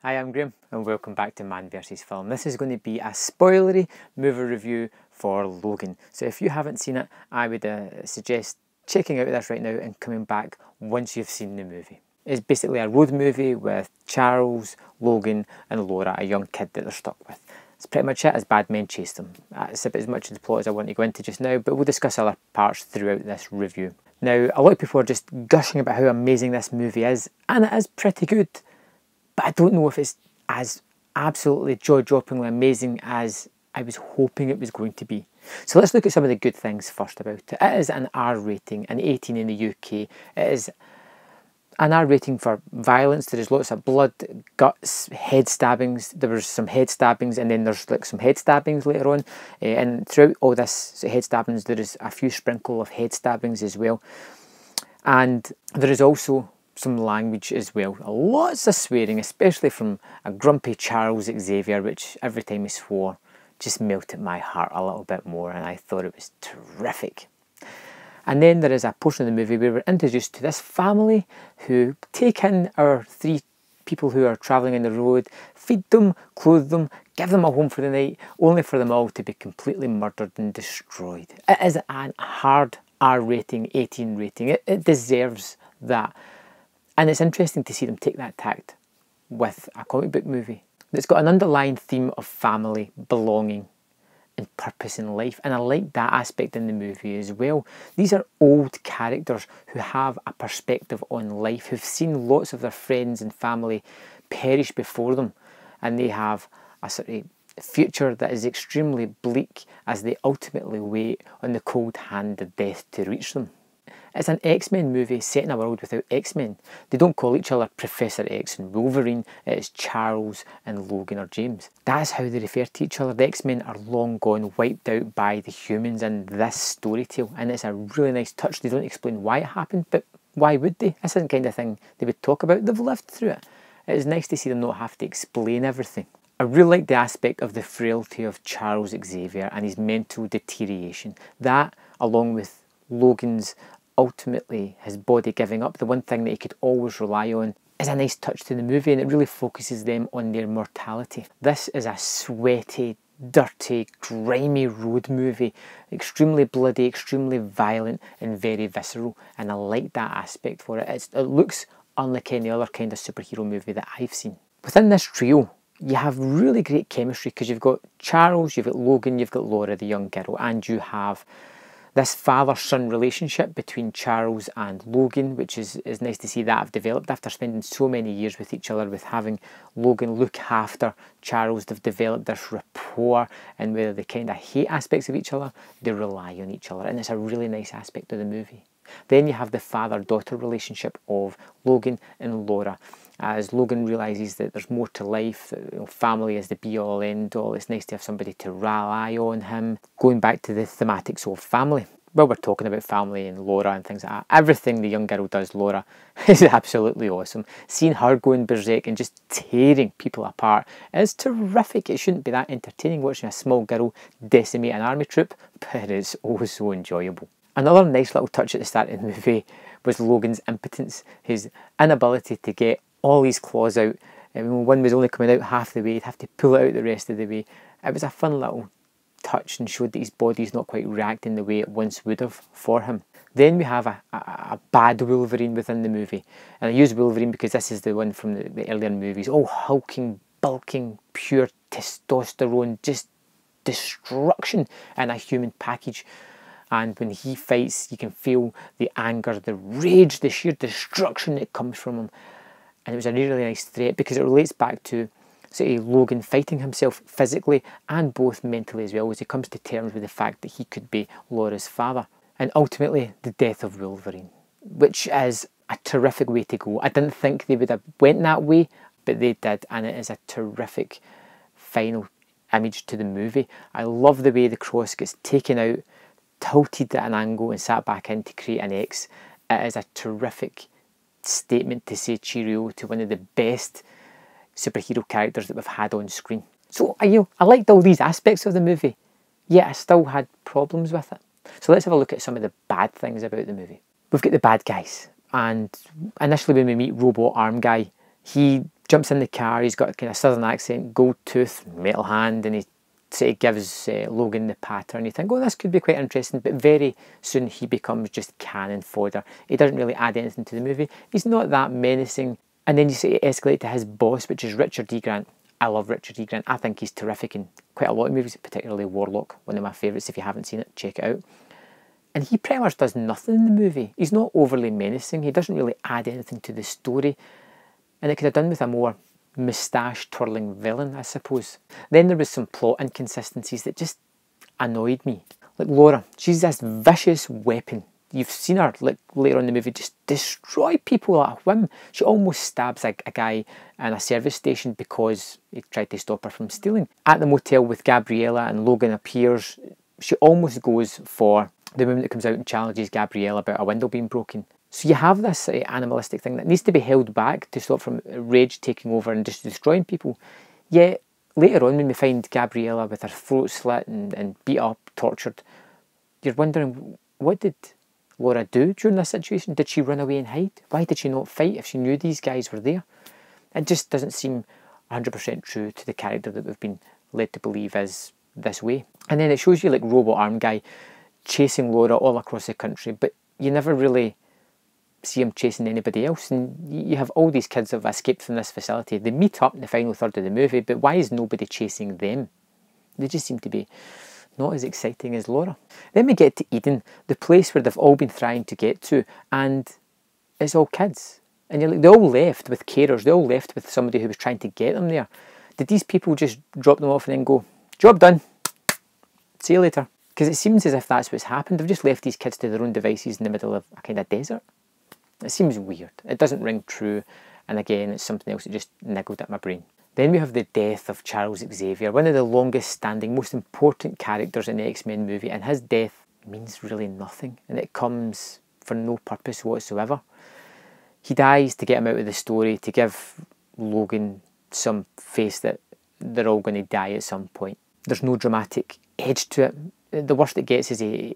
Hi, I'm Graham and welcome back to Man vs Film. This is going to be a spoilery movie review for Logan. So if you haven't seen it, I would suggest checking out this right now and coming back once you've seen the movie. It's basically a road movie with Charles, Logan and Laura, a young kid that they're stuck with. That's pretty much it, as bad men chase them. That's about as much of the plot as I want to go into just now, but we'll discuss other parts throughout this review. Now, a lot of people are just gushing about how amazing this movie is, and it is pretty good. But I don't know if it's as absolutely jaw-droppingly amazing as I was hoping it was going to be. So let's look at some of the good things first about it. It is an R rating, an 18 in the UK. It is an R rating for violence. There is lots of blood, guts, head stabbings. There was some head stabbings and then there's like some head stabbings later on. And throughout all this head stabbings there is a few sprinkle of head stabbings as well. And there is also some language as well. Lots of swearing, especially from a grumpy Charles Xavier, which every time he swore just melted my heart a little bit more, and I thought it was terrific. And then there is a portion of the movie where we're introduced to this family who take in our three people who are travelling on the road, feed them, clothe them, give them a home for the night, only for them all to be completely murdered and destroyed. It is a hard R rating, 18 rating. It deserves that. And it's interesting to see them take that tact with a comic book movie that's got an underlying theme of family, belonging and purpose in life. And I like that aspect in the movie as well. These are old characters who have a perspective on life, who've seen lots of their friends and family perish before them. And they have a sort of future that is extremely bleak as they ultimately wait on the cold hand of death to reach them. It's an X-Men movie set in a world without X-Men. They don't call each other Professor X and Wolverine, it is Charles and Logan or James. That's how they refer to each other. The X-Men are long gone, wiped out by the humans in this story tale, and it's a really nice touch. They don't explain why it happened, but why would they? This isn't the kind of thing they would talk about. They've lived through it. It is nice to see them not have to explain everything. I really like the aspect of the frailty of Charles Xavier and his mental deterioration. That, along with Logan's ultimately his body giving up, the one thing that he could always rely on, is a nice touch to the movie, and it really focuses them on their mortality. This is a sweaty, dirty, grimy road movie, extremely bloody, extremely violent and very visceral, and I like that aspect for it. It looks unlike any other kind of superhero movie that I've seen. Within this trio, you have really great chemistry because you've got Charles, you've got Logan, you've got Laura, the young girl, and you have this father-son relationship between Charles and Logan, which is nice to see that have developed after spending so many years with each other, with having Logan look after Charles. They've developed this rapport, and whether they kind of hate aspects of each other, they rely on each other, and it's a really nice aspect of the movie. Then you have the father-daughter relationship of Logan and Laura. As Logan realises that there's more to life, that family is the be-all, end-all, it's nice to have somebody to rely on him. Going back to the thematics of family, well, we're talking about family and Laura and things like that. Everything the young girl does, Laura, is absolutely awesome. Seeing her going berserk and just tearing people apart is terrific. It shouldn't be that entertaining watching a small girl decimate an army troop, but it is oh so enjoyable. Another nice little touch at the start of the movie was Logan's impotence, his inability to get all his claws out. When one was only coming out half the way, he'd have to pull it out the rest of the way. It was a fun little touch and showed that his body's not quite reacting the way it once would have for him. Then we have a bad Wolverine within the movie. And I use Wolverine because this is the one from the earlier movies. Oh, hulking, bulking, pure testosterone, just destruction in a human package. And when he fights, you can feel the anger, the rage, the sheer destruction that comes from him. And it was a really nice threat because it relates back to sort of Logan fighting himself physically and both mentally as well, as he comes to terms with the fact that he could be Laura's father. And ultimately, the death of Wolverine, which is a terrific way to go. I didn't think they would have went that way, but they did, and it is a terrific final image to the movie. I love the way the cross gets taken out, tilted at an angle and sat back in to create an X. It is a terrific statement to say cheerio to one of the best superhero characters that we've had on screen. So I liked all these aspects of the movie, yet I still had problems with it. So let's have a look at some of the bad things about the movie. We've got the bad guys, and initially when we meet Robot Arm Guy, he jumps in the car, he's got a kind of southern accent, gold tooth, metal hand, and he sort of gives Logan the pattern. You think, oh, this could be quite interesting, but very soon he becomes just cannon fodder. He doesn't really add anything to the movie. He's not that menacing. And then you sort of escalate to his boss, which is Richard E. Grant. I love Richard E. Grant. I think he's terrific in quite a lot of movies, particularly Warlock, one of my favourites. If you haven't seen it, check it out. And he pretty much does nothing in the movie. He's not overly menacing. He doesn't really add anything to the story. And it could have done with a more moustache-twirling villain, I suppose. Then there was some plot inconsistencies that just annoyed me. Like Laura, she's this vicious weapon. You've seen her like later on in the movie just destroy people at a whim. She almost stabs a guy in a service station because he tried to stop her from stealing. At the motel with Gabriella and Logan appears, she almost goes for the woman that comes out and challenges Gabriella about a window being broken. So you have this animalistic thing that needs to be held back to stop from rage taking over and just destroying people. Yet later on when we find Gabriella with her throat slit and beat up, tortured, you're wondering, what did Laura do during this situation? Did she run away and hide? Why did she not fight if she knew these guys were there? It just doesn't seem 100% true to the character that we've been led to believe is this way. And then it shows you like Robot Arm Guy chasing Laura all across the country, but you never really see him chasing anybody else. And you have all these kids that have escaped from this facility. They meet up in the final third of the movie, but why is nobody chasing them? They just seem to be not as exciting as Laura. Then we get to Eden, the place where they've all been trying to get to, and it's all kids. And you're like, they all left with carers, they all left with somebody who was trying to get them there. Did these people just drop them off and then go, job done, see you later? Because it seems as if that's what's happened. They've just left these kids to their own devices in the middle of a kind of desert. It seems weird. It doesn't ring true. And again, it's something else that just niggled at my brain. Then we have the death of Charles Xavier, one of the longest standing, most important characters in the X-Men movie, and his death means really nothing, and it comes for no purpose whatsoever. He dies to get him out of the story, to give Logan some face that they're all going to die at some point. There's no dramatic edge to it. The worst it gets is he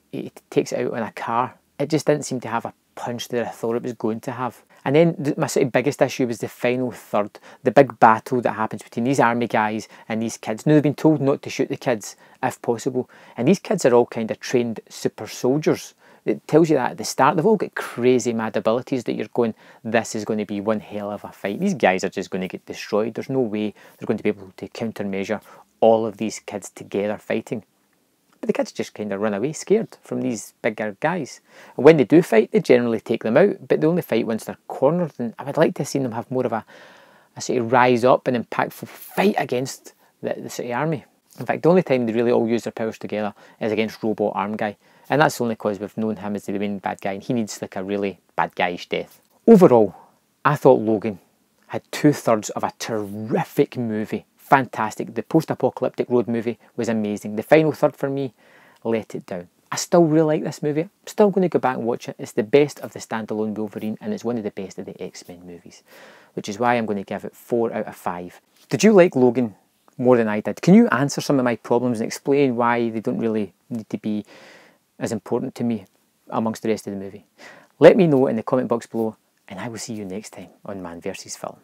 takes it out on a car. It just didn't seem to have a punch that I thought it was going to have. And then my sort of biggest issue was the final third, the big battle that happens between these army guys and these kids. Now they've been told not to shoot the kids if possible, and these kids are all kind of trained super soldiers. It tells you that at the start. They've all got crazy mad abilities that you're going, this is going to be one hell of a fight. These guys are just going to get destroyed. There's no way they're going to be able to countermeasure all of these kids together fighting. But the kids just kind of run away scared from these bigger guys. And when they do fight, they generally take them out, but they only fight once they're cornered. And I would like to have seen them have more of a sort of rise up and impactful fight against the city army. In fact, the only time they really all use their powers together is against Robot Arm Guy. And that's only because we've known him as the main bad guy, and he needs like a really bad guyish death. Overall, I thought Logan had 2/3 of a terrific movie. Fantastic. The post-apocalyptic road movie was amazing. The final third for me let it down. I still really like this movie. I'm still going to go back and watch it. It's the best of the standalone Wolverine, and it's one of the best of the X-Men movies, which is why I'm going to give it 4 out of 5. Did you like Logan more than I did? Can you answer some of my problems and explain why they don't really need to be as important to me amongst the rest of the movie? Let me know in the comment box below, and I will see you next time on Man vs. Film.